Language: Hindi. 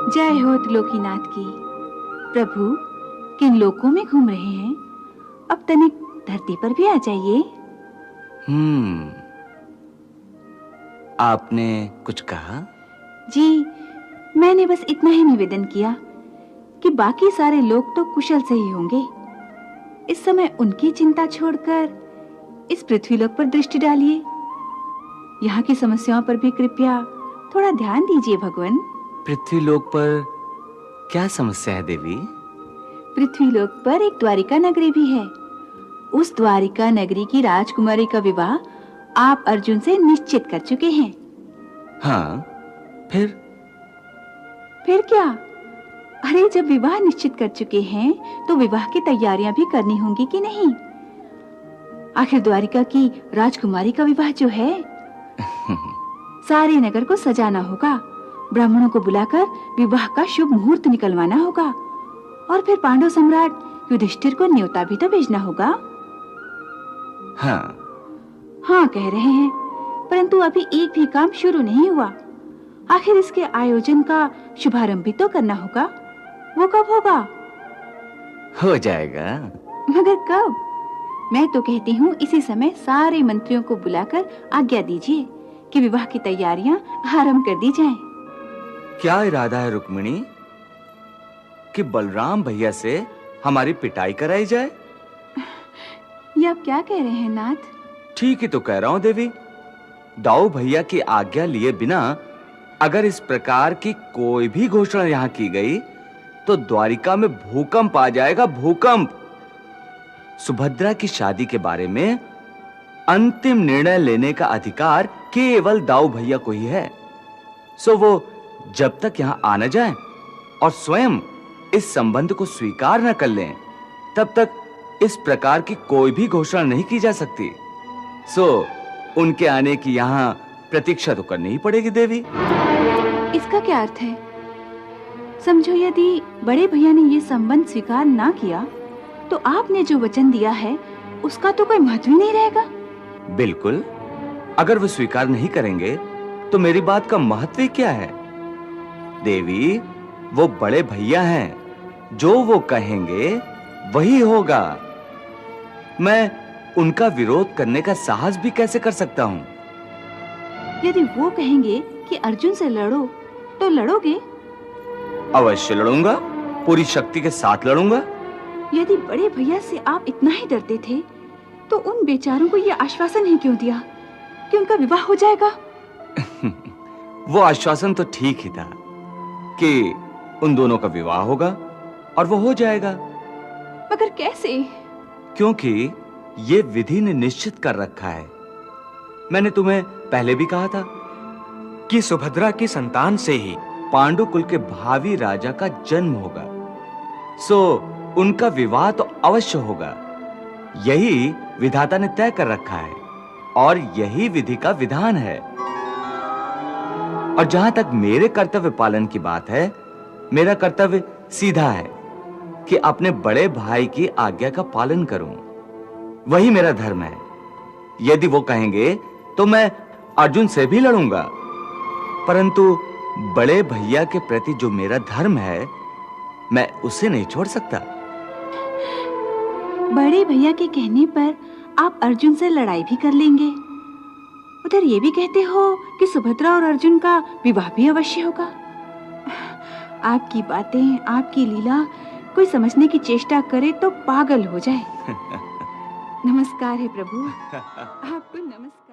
जय हो त्रिलोकीनाथ की। प्रभु, किन लोकों में घूम रहे हैं? अब तनिक धरती पर भी आ जाइए। आपने कुछ कहा? जी, मैंने बस इतना ही निवेदन किया कि बाकी सारे लोग तो कुशल से ही होंगे। इस समय उनकी चिंता छोड़कर इस पृथ्वीलोक पर दृष्टि डालिए। यहाँ की समस्याओं पर भी कृपया थोड़ा ध्यान दीजिए भगवान। पृथ्वीलोक पर क्या समस्या है देवी? पृथ्वीलोक पर एक द्वारिका नगरी भी है। उस द्वारिका नगरी की राजकुमारी का विवाह आप अर्जुन से निश्चित कर चुके हैं। हाँ, फिर क्या? अरे, जब विवाह निश्चित कर चुके हैं तो विवाह की तैयारियां भी करनी होंगी कि नहीं? आखिर द्वारिका की राजकुमारी का विवाह जो है सारे नगर को सजाना होगा, ब्राह्मणों को बुलाकर विवाह का शुभ मुहूर्त निकलवाना होगा और फिर पांडव सम्राट युधिष्ठिर को न्योता भी तो भेजना होगा। हाँ कह रहे हैं, परंतु अभी एक भी काम शुरू नहीं हुआ। आखिर इसके आयोजन का शुभारंभ भी तो करना होगा। वो कब होगा? हो जाएगा। मगर कब? मैं तो कहती हूँ इसी समय सारे मंत्रियों को बुलाकर आज्ञा दीजिए कि विवाह की तैयारियां आरंभ कर दी जाएं। क्या इरादा है रुक्मिणी? कि बलराम भैया से हमारी पिटाई कराई जाए? ये आप क्या कह रहे हैं नाथ? ठीक ही तो कह रहा हूं देवी। दाऊ भैया की आज्ञा लिए बिना अगर इस प्रकार की कोई भी घोषणा यहाँ की गई तो द्वारिका में भूकंप आ जाएगा, भूकंप। सुभद्रा की शादी के बारे में अंतिम निर्णय लेने का अधिकार केवल दाऊ भैया को ही है। सो वो जब तक यहाँ आ न जाए और स्वयं इस संबंध को स्वीकार न कर लें, तब तक इस प्रकार की कोई भी घोषणा नहीं की जा सकती। सो उनके आने की यहाँ प्रतीक्षा तो करनी ही पड़ेगी देवी। इसका क्या अर्थ है? समझो, यदि बड़े भैया ने ये संबंध स्वीकार ना किया तो आपने जो वचन दिया है उसका तो कोई महत्व ही नहीं रहेगा। बिल्कुल। अगर वो स्वीकार नहीं करेंगे तो मेरी बात का महत्व ही क्या है? देवी, वो बड़े भैया हैं, जो वो कहेंगे वही होगा। मैं उनका विरोध करने का साहस भी कैसे कर सकता हूँ? यदि वो कहेंगे कि अर्जुन से लड़ो तो लड़ोगे? अवश्य लड़ूंगा, पूरी शक्ति के साथ लड़ूंगा। यदि बड़े भैया से आप इतना ही डरते थे तो उन बेचारों को यह आश्वासन ही क्यों दिया कि उनका विवाह हो जाएगा? वो आश्वासन तो ठीक ही था कि उन दोनों का विवाह होगा और वो हो जाएगा। मगर कैसे? क्योंकि ये विधि ने निश्चित कर रखा है। मैंने तुम्हें पहले भी कहा था कि सुभद्रा की संतान से ही पांडु कुल के भावी राजा का जन्म होगा। सो उनका विवाह तो अवश्य होगा। यही विधाता ने तय कर रखा है और यही विधि का विधान है। और जहां तक मेरे कर्तव्य पालन की बात है, मेरा कर्तव्य सीधा है कि अपने बड़े भाई की आज्ञा का पालन करूं। वही मेरा धर्म है। यदि वो कहेंगे तो मैं अर्जुन से भी लड़ूंगा, परंतु बड़े भैया के प्रति जो मेरा धर्म है, मैं उसे नहीं छोड़ सकता। बड़े भैया के कहने पर आप अर्जुन से लड़ाई भी कर लेंगे। उधर ये भी कहते हो कि सुभद्रा और अर्जुन का विवाह भी अवश्य होगा। आपकी बातें, आपकी लीला कोई समझने की चेष्टा करे तो पागल हो जाए। नमस्कार है प्रभु। आपको नमस्कार।